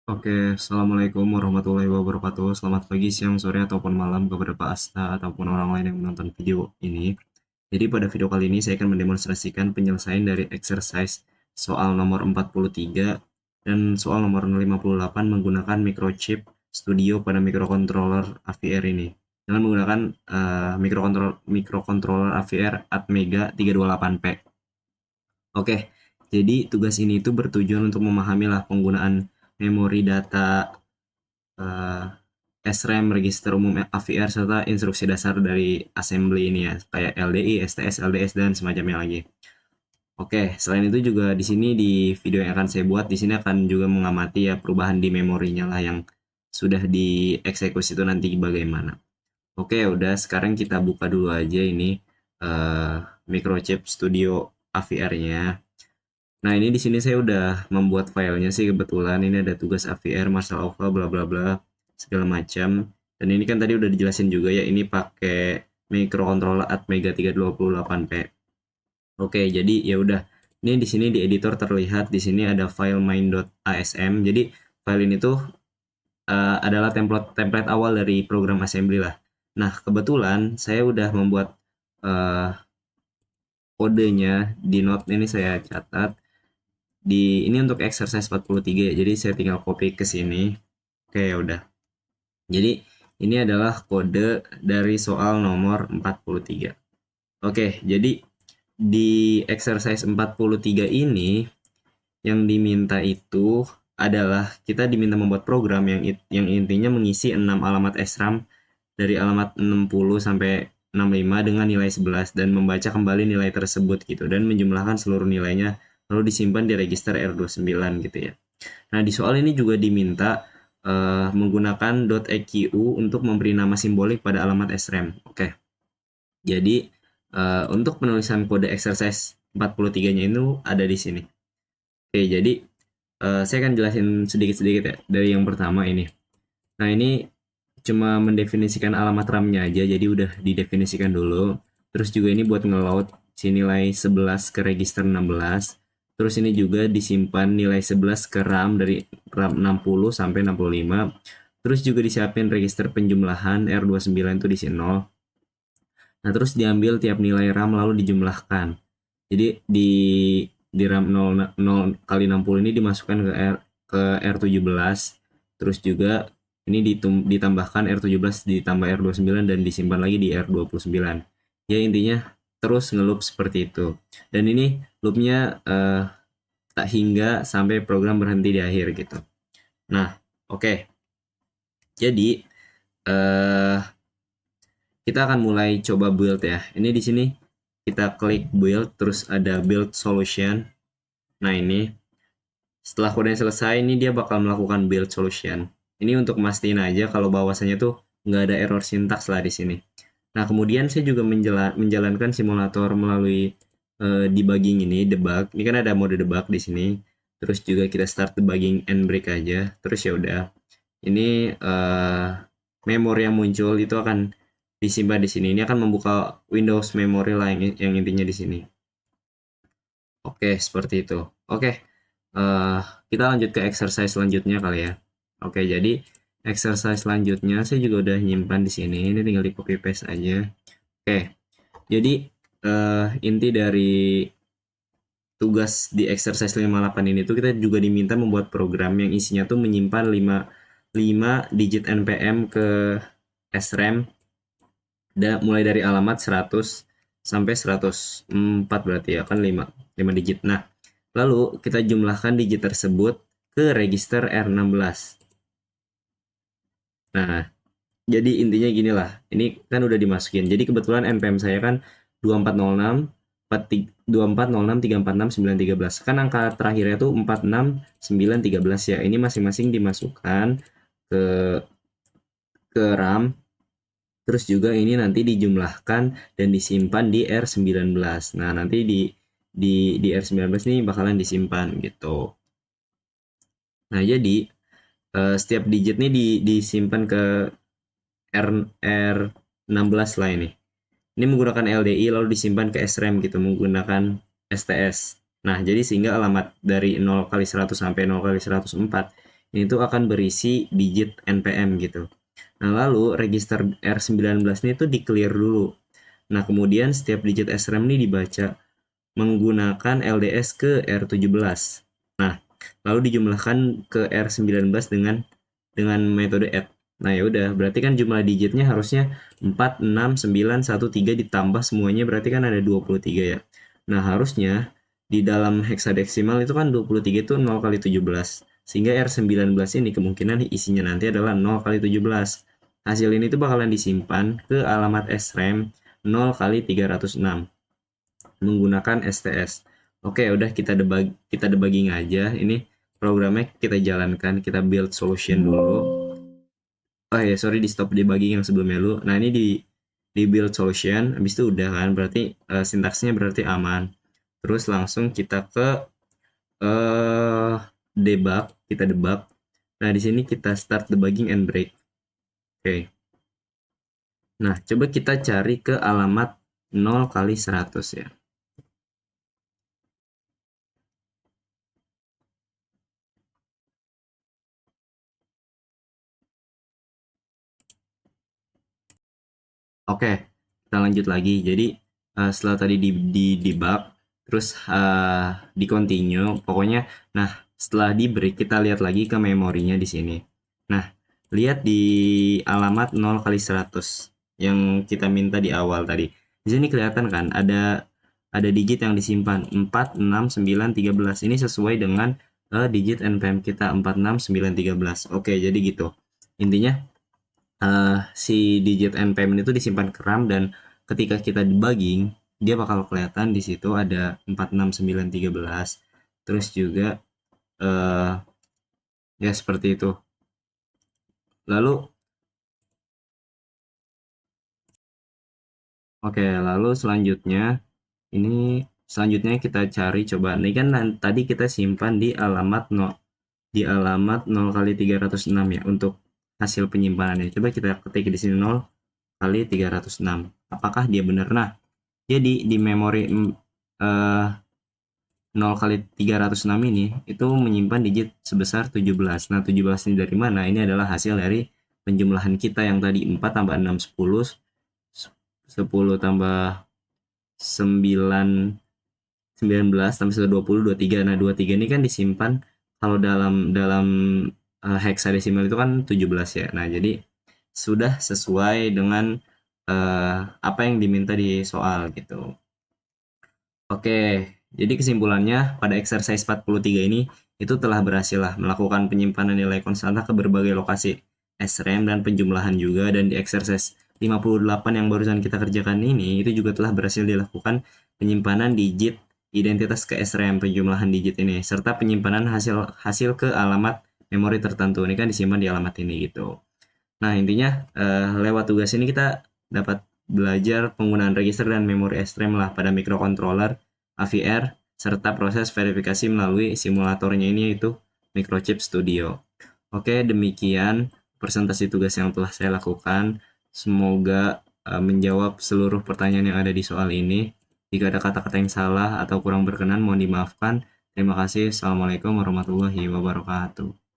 Oke, Assalamualaikum warahmatullahi wabarakatuh. Selamat pagi, siang, sore, ataupun malam kepada Pak Asta ataupun orang lain yang menonton video ini. Jadi pada video kali ini saya akan mendemonstrasikan penyelesaian dari exercise soal nomor 43 dan soal nomor 58 menggunakan microchip studio pada microcontroller AVR ini. Dengan menggunakan microcontroller AVR Atmega 328P. Oke, jadi tugas ini itu bertujuan untuk memahami lah penggunaan memori data eh, SRAM, register umum AVR, serta instruksi dasar dari assembly ini ya, kayak LDI, STS, LDS, dan semacamnya lagi. Oke, selain itu juga di sini di video yang akan saya buat, di sini akan juga mengamati ya perubahan di memorinya lah yang sudah dieksekusi itu nanti bagaimana. Oke, udah sekarang kita buka dulu aja ini eh, microchip studio AVR-nya. Nah, ini di sini saya udah membuat filenya sih kebetulan. Ini ada tugas AVR, masalah alpha, bla bla bla, segala macam. Dan ini kan tadi udah dijelasin juga ya, ini pakai microcontroller Atmega 328P. Oke, jadi ya udah. Ini di sini di editor terlihat di sini ada file main.asm. Jadi file ini tuh adalah template template awal dari program assembly lah. Nah, kebetulan saya udah membuat eh, kodenya di note ini saya catat ini untuk exercise 43 ya. Jadi saya tinggal copy ke sini. Oke, ya udah. Jadi ini adalah kode dari soal nomor 43. Oke, jadi di exercise 43 ini yang diminta itu adalah kita diminta membuat program yang intinya mengisi 6 alamat SRAM dari alamat 60 sampai 65 dengan nilai 11 dan membaca kembali nilai tersebut gitu dan menjumlahkan seluruh nilainya lalu disimpan di register R29 gitu ya. Nah, di soal ini juga diminta menggunakan .eq untuk memberi nama simbolik pada alamat SRAM. Oke. Jadi untuk penulisan kode exercise 43-nya itu ada di sini. Oke, jadi saya akan jelasin sedikit-sedikit ya dari yang pertama ini. Nah, ini cuma mendefinisikan alamat RAM-nya aja, jadi udah didefinisikan dulu. Terus juga ini buat ngeload si nilai 11 ke register 16. Terus ini juga disimpan nilai 11 ke RAM dari RAM 60 sampai 65. Terus juga disiapin register penjumlahan R29 itu di 0. Nah, terus diambil tiap nilai RAM lalu dijumlahkan. Jadi di RAM 0 kali 60 ini dimasukkan ke R17. Terus juga ini ditambahkan R17 ditambah R29 dan disimpan lagi di R29. Ya intinya terus ngeloop seperti itu. Dan ini loopnya tak hingga sampai program berhenti di akhir gitu. Nah, oke. Jadi eh kita akan mulai coba build ya. Ini di sini kita klik build terus ada build solution. Nah, ini setelah kodenya selesai ini dia bakal melakukan build solution. Ini untuk mastiin aja kalau bahwasanya tuh nggak ada error sintaks lah di sini. Nah, kemudian saya juga menjalankan simulator melalui debugging ini, debug. Ini kan ada mode debug di sini. Terus juga kita start debugging and break aja. Terus ya udah. Ini memori yang muncul itu akan disimpan di sini. Ini akan membuka Windows memory lah yang intinya di sini. Oke, seperti itu. Oke, eh, kita lanjut ke exercise selanjutnya kali ya. Oke, jadi exercise selanjutnya saya juga udah nyimpan di sini. Ini tinggal di copy paste aja. Oke, jadi inti dari tugas di exercise 58 ini tuh kita juga diminta membuat program yang isinya tuh menyimpan 5 digit NPM ke SRAM mulai dari alamat 100 sampai 104 berarti ya kan 5 digit. Nah, lalu kita jumlahkan digit tersebut ke register R16. Nah, jadi intinya gini lah. Ini kan udah dimasukin. Jadi kebetulan NPM saya kan 2406 2406 346 913. Kan angka terakhirnya tuh 46 913 ya. Ini masing-masing dimasukkan ke RAM. Terus juga ini nanti dijumlahkan dan disimpan di R19. Nah, nanti di R19 ini bakalan disimpan gitu. Nah, jadi setiap digit nih disimpan ke R16 lah ini. Ini menggunakan LDI lalu disimpan ke SRAM gitu menggunakan STS. Nah, jadi sehingga alamat dari 0 kali 100 sampai 0 kali 104 ini tuh akan berisi digit NPM gitu. Nah, lalu register R19 ini tuh di-clear dulu. Nah, kemudian setiap digit SRAM ini dibaca menggunakan LDS ke R17. Nah, lalu dijumlahkan ke R19 dengan metode add. Nah, ya udah, berarti kan jumlah digitnya harusnya 4, 6, 9, 1, 3 ditambah semuanya berarti kan ada 23 ya. Nah, harusnya di dalam heksadeksimal itu kan 23 itu 0 kali 17. Sehingga R19 ini kemungkinan isinya nanti adalah 0 kali 17. Hasil ini tuh bakalan disimpan ke alamat SRAM 0 kali 306 menggunakan STS. Oke, udah kita debugging aja. Ini programnya kita jalankan, kita build solution dulu. Oh ya, sorry, di stop debugging yang sebelumnya dulu. Nah, ini di build solution, habis itu udah kan, berarti sintaksnya berarti aman. Terus langsung kita ke debug, kita debug. Nah, di sini kita start debugging and break. Oke. Nah, coba kita cari ke alamat 0 kali 100 ya. Oke, kita lanjut lagi. Jadi setelah tadi di debug, terus di continue, pokoknya, nah setelah di break kita lihat lagi ke memorinya di sini. Nah, lihat di alamat 0 kali 100 yang kita minta di awal tadi. Di sini kelihatan kan ada digit yang disimpan 4, 6, 9, 13. Ini sesuai dengan digit NPM kita 4, 6, 9, 13. Oke, jadi gitu. Intinya si digit NPM itu disimpan ke RAM dan ketika kita debugging dia bakal kelihatan di situ ada 46913. Terus juga eh ya seperti itu. Lalu lalu selanjutnya kita cari coba. Ini kan tadi kita simpan di alamat 0 kali 306 ya untuk hasil penyimpanannya. Coba kita ketik di sini 0 kali 306. Apakah dia benar? Nah, jadi di memori 0 kali 306 ini itu menyimpan digit sebesar 17. Nah, 17 ini dari mana? Ini adalah hasil dari penjumlahan kita yang tadi 4 tambah 6 10, 10 tambah 9 19 tambah 1 20 23. Nah, 23 ini kan disimpan kalau dalam dalam heksadesimal itu kan 17 ya. Nah, jadi sudah sesuai dengan apa yang diminta di soal gitu. Oke, jadi kesimpulannya pada exercise 43 ini itu telah berhasil lah melakukan penyimpanan nilai konstanta ke berbagai lokasi SRAM dan penjumlahan juga, dan di exercise 58 yang barusan kita kerjakan ini itu juga telah berhasil dilakukan penyimpanan digit identitas ke SRAM penjumlahan digit ini serta penyimpanan hasil ke alamat memori tertentu. Ini kan disimpan di alamat ini gitu. Nah, intinya lewat tugas ini kita dapat belajar penggunaan register dan memori SRAM lah pada microcontroller, AVR, serta proses verifikasi melalui simulatornya ini yaitu Microchip Studio. Oke, demikian presentasi tugas yang telah saya lakukan. Semoga menjawab seluruh pertanyaan yang ada di soal ini. Jika ada kata-kata yang salah atau kurang berkenan, mohon dimaafkan. Terima kasih. Assalamualaikum warahmatullahi wabarakatuh.